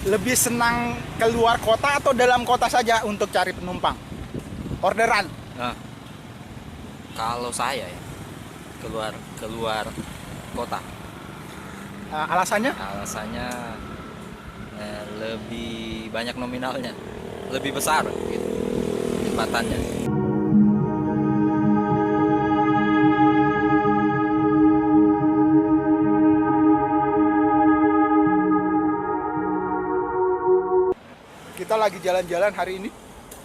lebih senang keluar kota atau dalam kota saja untuk cari penumpang? Orderan. Nah, kalau saya ya keluar keluar kota. Alasannya? Alasannya lebih banyak nominalnya, lebih besar gitu lipatannya. Kita lagi jalan-jalan hari ini.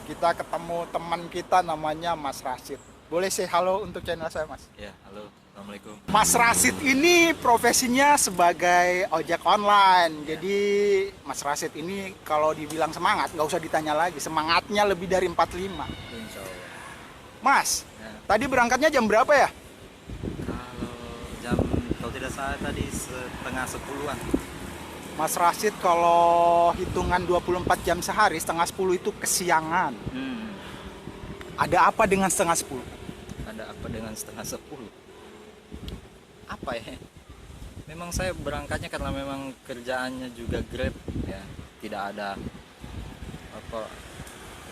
Kita ketemu teman kita namanya Mas Rashid. Boleh say halo untuk channel saya, Mas? Ya, halo, assalamualaikum. Mas Rashid ini profesinya sebagai ojek online. Jadi Mas Rashid ini kalau dibilang semangat, nggak usah ditanya lagi. Semangatnya lebih dari 45. Insya Allah. Mas, Ya, tadi berangkatnya jam berapa ya? kalau tidak salah tadi setengah 10-an. Mas Rashid kalau hitungan 24 jam sehari, setengah 10 itu kesiangan. Ada apa dengan setengah 10? Ada apa dengan setengah 10? Apa ya? Memang saya berangkatnya karena memang kerjaannya juga Grab ya. Tidak ada apa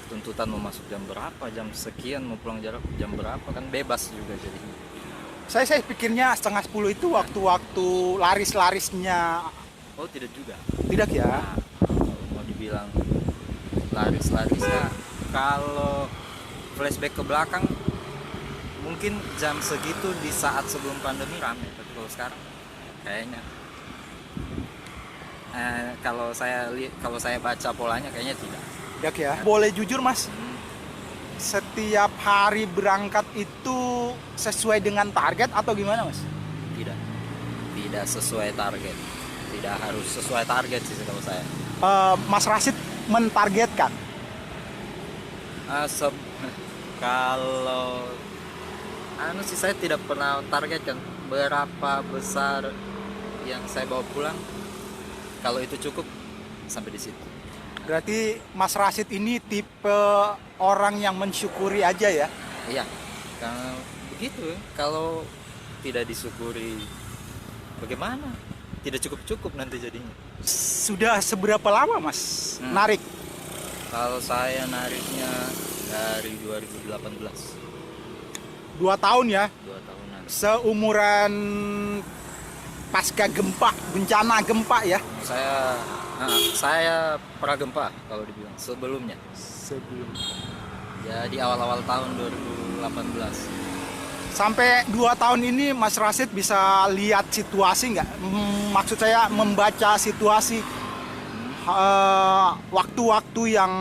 tuntutan mau masuk jam berapa, jam sekian, mau pulang jarak jam berapa, kan bebas juga jadi. Saya pikirnya setengah 10 itu waktu-waktu laris-larisnya. Oh, tidak juga. Tidak ya? Nah, kalau mau dibilang laris-larisnya, kalau flashback ke belakang mungkin jam segitu di saat sebelum pandemi rame, tapi kalau sekarang kayaknya kalau saya baca polanya kayaknya tidak. Tidak ya? Boleh jujur, Mas? Setiap hari berangkat itu sesuai dengan target atau gimana, Mas? Tidak sesuai target, tidak harus sesuai target sih kalau saya. Mas Rashid mentargetkan? Kalau sih saya tidak pernah targetkan berapa besar yang saya bawa pulang. Kalau itu cukup sampai di situ. Berarti Mas Rashid ini tipe orang yang mensyukuri aja ya? Iya, karena begitu. Kalau tidak disyukuri bagaimana? Tidak cukup nanti jadinya. Sudah seberapa lama, Mas, narik? Kalau saya nariknya dari 2018. 2 tahun ya? 2 tahunan. Seumuran pasca gempa, bencana gempa ya? Saya pernah gempa kalau dibilang sebelumnya. Ya di awal-awal tahun 2018. Sampai 2 tahun ini Mas Rashid bisa lihat situasi nggak? Maksud saya membaca situasi waktu-waktu yang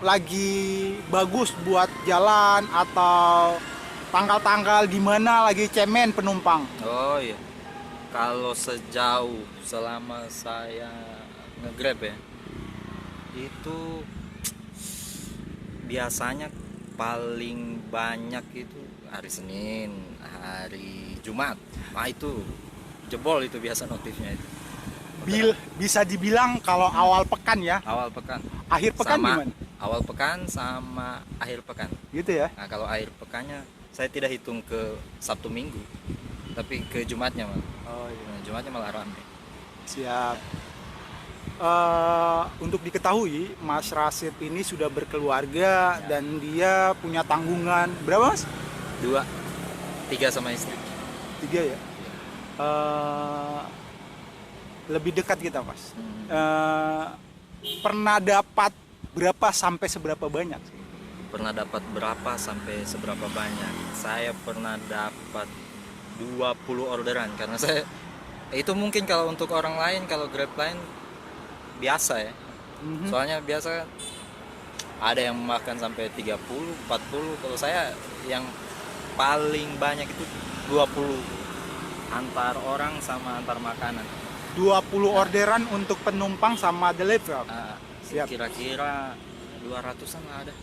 lagi bagus buat jalan atau tanggal-tanggal di mana lagi cemen penumpang. Oh iya. Kalau sejauh selama saya nge-Grab ya, itu biasanya paling banyak itu hari Senin, hari Jumat. Nah itu jebol itu biasa notifnya itu. Bisa dibilang kalau awal pekan ya? Awal pekan. Akhir pekan sama gimana? Awal pekan sama akhir pekan. Gitu ya? Nah kalau akhir pekannya saya tidak hitung ke Sabtu Minggu, tapi ke Jumatnya malah. Oh iya. Nah, Jumatnya malah ramai. Siap. Untuk diketahui, Mas Rashid ini sudah berkeluarga dan dia punya tanggungan berapa, Mas? 2, 3 sama istri. 3 ya? Lebih dekat kita, Mas. Pernah dapat berapa sampai seberapa banyak? Pernah dapat berapa sampai seberapa banyak? Saya pernah dapat 20 orderan karena saya itu mungkin kalau untuk orang lain, kalau Grab lain biasa ya. Soalnya biasa ada yang makan sampai 30, 40. Kalau saya yang paling banyak itu 20 antar orang sama antar makanan. 20 orderan untuk penumpang sama delivery. Siap. Kira-kira 200-an ada.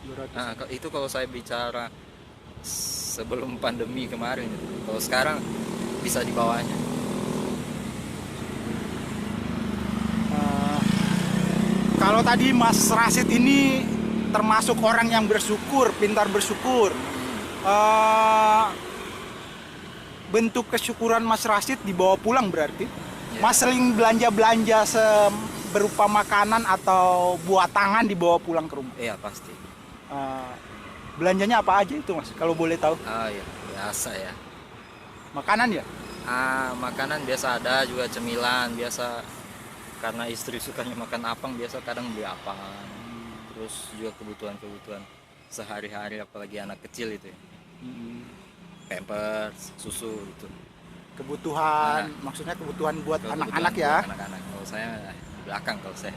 200. Nah, itu kalau saya bicara sebelum pandemi kemarin. Kalau sekarang bisa di bawahnya. Kalau tadi Mas Rashid ini termasuk orang yang bersyukur, pintar bersyukur. Bentuk kesyukuran Mas Rashid dibawa pulang berarti? Iya. Mas sering belanja-belanja berupa makanan atau buat tangan dibawa pulang ke rumah? Iya pasti. Eh, belanjanya apa aja itu Mas? Kalau boleh tahu? Ah ya biasa ya. Makanan ya? Makanan biasa ada juga cemilan biasa karena istri sukanya makan apang biasa kadang beli apang. Terus juga kebutuhan-kebutuhan sehari-hari apalagi anak kecil itu ya. Pampers, susu gitu. Kebutuhan, maksudnya kebutuhan buat Kalau anak-anak kebutuhan ya? buat anak-anak. Kalau saya di belakang kalau saya.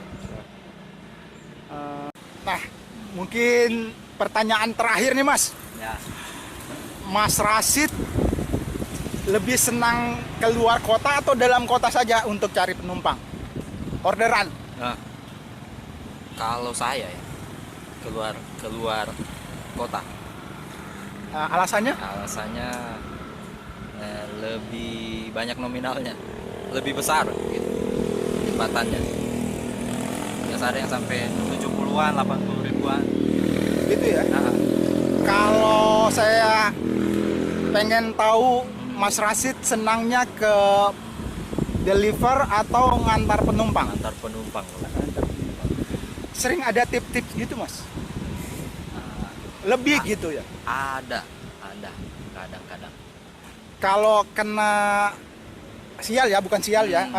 Nah, mungkin pertanyaan terakhir nih Mas. Ya. Mas Rasid lebih senang keluar kota atau dalam kota saja untuk cari penumpang? Orderan? Nah, kalau saya ya keluar kota. Alasannya? Alasannya lebih banyak nominalnya, lebih besar gitu lipatannya. Biasa ada yang sampai 70-an, 80 ribuan. Gitu ya? Nah, Kalau saya pengen tahu Mas Rasid senangnya ke deliver atau ngantar penumpang? antar penumpang. Sering ada tips-tips gitu Mas? Nah, Lebih gitu ya? ada kadang-kadang. Kalau kena sial ya, bukan sial ya,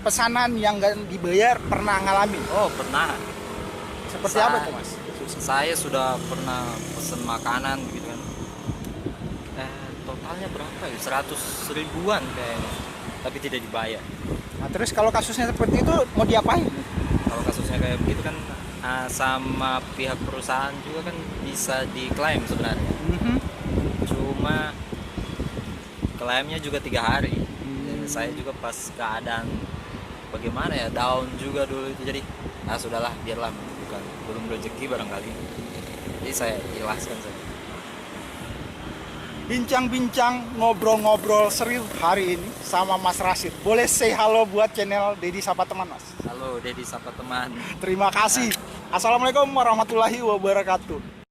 pesanan yang nggak dibayar pernah ngalamin? Oh pernah. Seperti apa tuh Mas? Saya sudah pernah pesen makanan gitu kan. Totalnya berapa ya? 100 ribuan kayaknya. Tapi tidak dibayar. Nah, terus kalau kasusnya seperti itu mau diapain? Kalau kasusnya kayak begitu kan sama pihak perusahaan juga kan bisa diklaim sebenarnya. Cuma klaimnya juga 3 hari. Dan saya juga pas keadaan bagaimana ya down juga dulu itu jadi sudahlah biarlah belum rezeki barangkali. Jadi saya ikhlaskan saja. Bincang-bincang, ngobrol-ngobrol seru hari ini sama Mas Rasid. Boleh say halo buat channel Dedi Sapa Teman Mas. Halo Dedi Sapa Teman. Terima kasih. Assalamualaikum warahmatullahi wabarakatuh.